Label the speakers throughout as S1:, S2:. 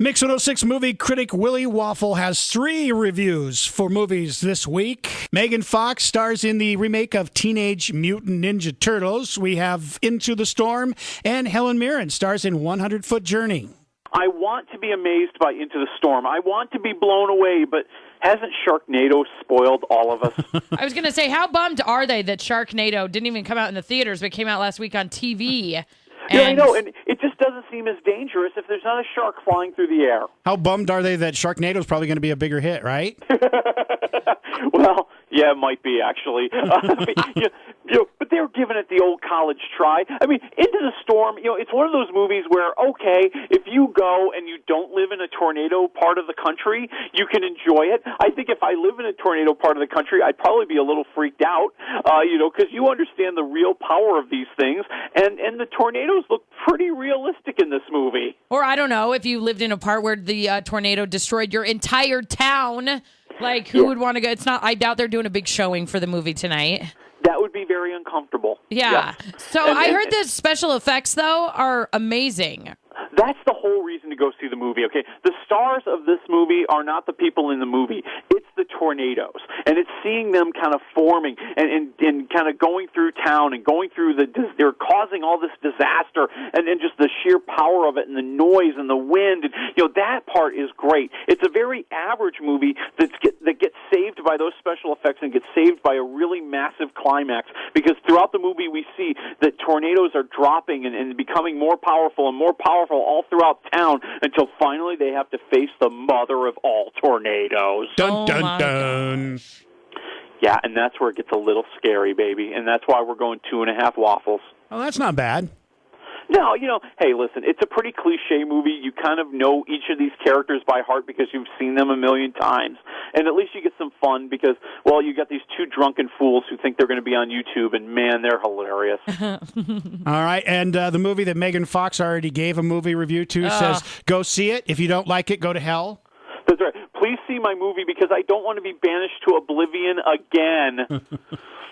S1: Mix 106 movie critic Willie Waffle has 3 reviews for movies this week. Megan Fox stars in the remake of Teenage Mutant Ninja Turtles. We have Into the Storm, and Helen Mirren stars in 100-Foot Journey.
S2: I want to be amazed by Into the Storm. I want to be blown away, but hasn't Sharknado spoiled all of us?
S3: I was going to say, how bummed are they that Sharknado didn't even come out in the theaters, but came out last week on TV?
S2: Yeah, I know, and it just doesn't seem as dangerous if there's not a shark flying through the air.
S1: How bummed are they that Sharknado is probably going to be a bigger hit, right?
S2: Well, yeah, it might be, actually. But they were giving it the old college try. I mean, Into the Storm, it's one of those movies where, okay, if you go and you don't live in a tornado part of the country, you can enjoy it. I think if I live in a tornado part of the country, I'd probably be a little freaked out, because you understand the real power of these things, and the tornadoes look pretty realistic in this movie.
S3: Or, I don't know, if you lived in a part where the tornado destroyed your entire town, like, who would want to go? It's not, I doubt they're doing a big showing for the movie tonight.
S2: That would be very uncomfortable.
S3: Yeah. So I heard the special effects, though, are amazing.
S2: That's the whole reason to go see the movie, okay? The stars of this movie are not the people in the movie. It's the tornadoes. And it's seeing them kind of forming and kind of going through town and going through they're causing all this disaster and just the sheer power of it and the noise and the wind. And, that part is great. It's a very average movie that gets saved by those special effects and gets saved by a really massive climax, because throughout the movie we see that tornadoes are dropping and becoming more powerful all throughout town until finally they have to face the mother of all tornadoes.
S1: Dun, dun, dun.
S2: Yeah, and that's where it gets a little scary, baby, and that's why we're going 2.5 waffles.
S1: Oh, that's not bad.
S2: No, hey, listen, it's a pretty cliche movie. You kind of know each of these characters by heart because you've seen them a million times. And at least you get some fun because, well, you got these 2 drunken fools who think they're going to be on YouTube, and, man, they're hilarious.
S1: All right, and the movie that Megan Fox already gave a movie review to says, go see it. If you don't like it, go to hell.
S2: That's right. Please see my movie because I don't want to be banished to oblivion again.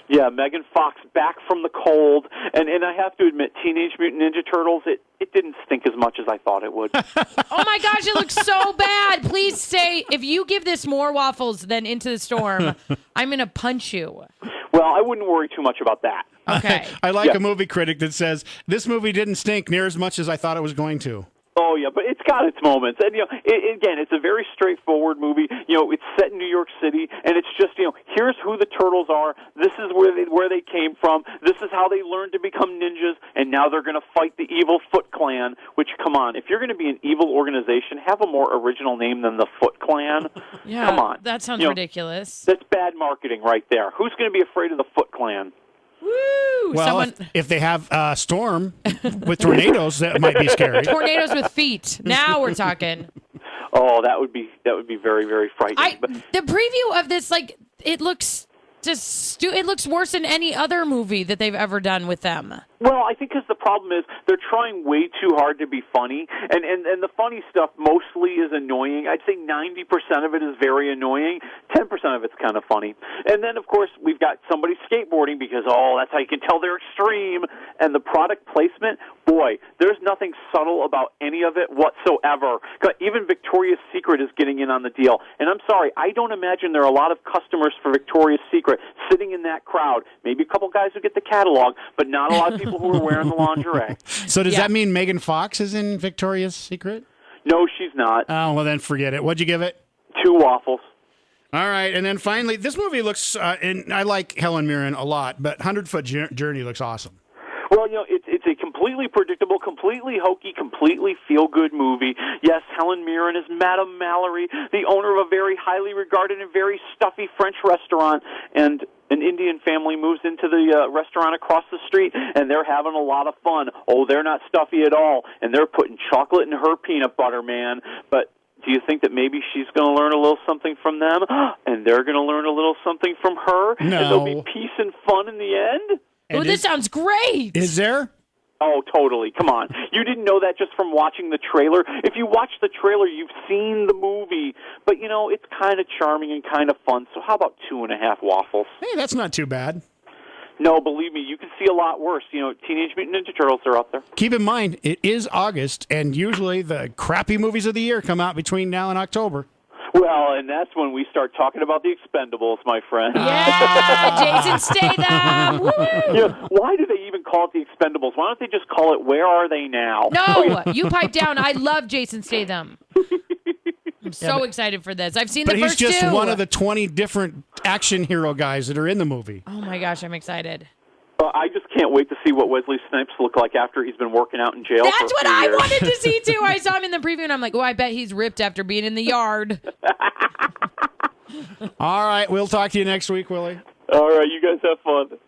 S2: Yeah, Megan Fox back from the cold. And I have to admit, Teenage Mutant Ninja Turtles, it didn't stink as much as I thought it would.
S3: Oh, my gosh, it looks so bad. Please say, if you give this more waffles than Into the Storm, I'm going to punch you.
S2: Well, I wouldn't worry too much about that.
S3: Okay.
S1: I like a movie critic that says, this movie didn't stink near as much as I thought it was going to.
S2: Oh, yeah, but it's got its moments. And, again, it's a very straightforward movie. It's set in New York City, and it's just, here's who the Turtles are. This is where they came from. This is how they learned to become ninjas, and now they're going to fight the evil Foot Clan, which, come on, if you're going to be an evil organization, have a more original name than the Foot Clan.
S3: Yeah,
S2: come on.
S3: That sounds ridiculous.
S2: That's bad marketing right there. Who's going to be afraid of the Foot Clan?
S3: Woo!
S1: Well, if they have a storm with tornadoes, that might be scary.
S3: Tornadoes with feet. Now we're talking.
S2: Oh, that would be very, very frightening.
S3: The preview of this, it looks just it looks worse than any other movie that they've ever done with them.
S2: Well, I think because the problem is they're trying way too hard to be funny, and the funny stuff mostly is annoying. I'd say 90% of it is very annoying, 10% of it's kind of funny. And then, of course, we've got somebody skateboarding because, that's how you can tell they're extreme. And the product placement, boy, there's nothing subtle about any of it whatsoever. Even Victoria's Secret is getting in on the deal. And I'm sorry, I don't imagine there are a lot of customers for Victoria's Secret sitting in that crowd. Maybe a couple guys who get the catalog, but not a lot of people who are wearing the lingerie.
S1: So does that mean Megan Fox is in Victoria's Secret?
S2: No, she's not.
S1: Oh, well, then forget it. What'd you give it?
S2: 2 waffles.
S1: All right, and then finally, this movie looks, and I like Helen Mirren a lot, but 100-Foot Journey looks awesome.
S2: Well, it's a completely predictable, completely hokey, completely feel-good movie. Yes, Helen Mirren is Madame Mallory, the owner of a very highly regarded and very stuffy French restaurant, and an Indian family moves into the restaurant across the street, and they're having a lot of fun. Oh, they're not stuffy at all, and they're putting chocolate in her peanut butter, man. But do you think that maybe she's going to learn a little something from them, and they're going to learn a little something from her,
S1: No.
S2: and there'll be peace and fun in the end?
S3: Oh, this sounds great.
S1: Is there?
S2: Oh, totally. Come on. You didn't know that just from watching the trailer. If you watch the trailer, you've seen the movie. But, it's kind of charming and kind of fun. So how about 2.5 waffles?
S1: Hey, that's not too bad.
S2: No, believe me, you can see a lot worse. Teenage Mutant Ninja Turtles are up there.
S1: Keep in mind, it is August, and usually the crappy movies of the year come out between now and October.
S2: Well, and that's when we start talking about the Expendables, my friend.
S3: Yeah, Jason Statham. Woo!
S2: Why do they even call it the Expendables? Why don't they just call it Where Are They Now?
S3: No, you pipe down. I love Jason Statham. I'm so excited for this. I've seen the first two.
S1: But he's just one of the 20 different action hero guys that are in the movie.
S3: Oh, my gosh, I'm excited.
S2: I just can't wait to see what Wesley Snipes look like after he's been working out in jail.
S3: That's
S2: for
S3: what
S2: a few
S3: I
S2: years.
S3: wanted to see, too. I saw him in the preview, and I'm like, I bet he's ripped after being in the yard.
S1: All right, we'll talk to you next week, Willie.
S2: All right, you guys have fun.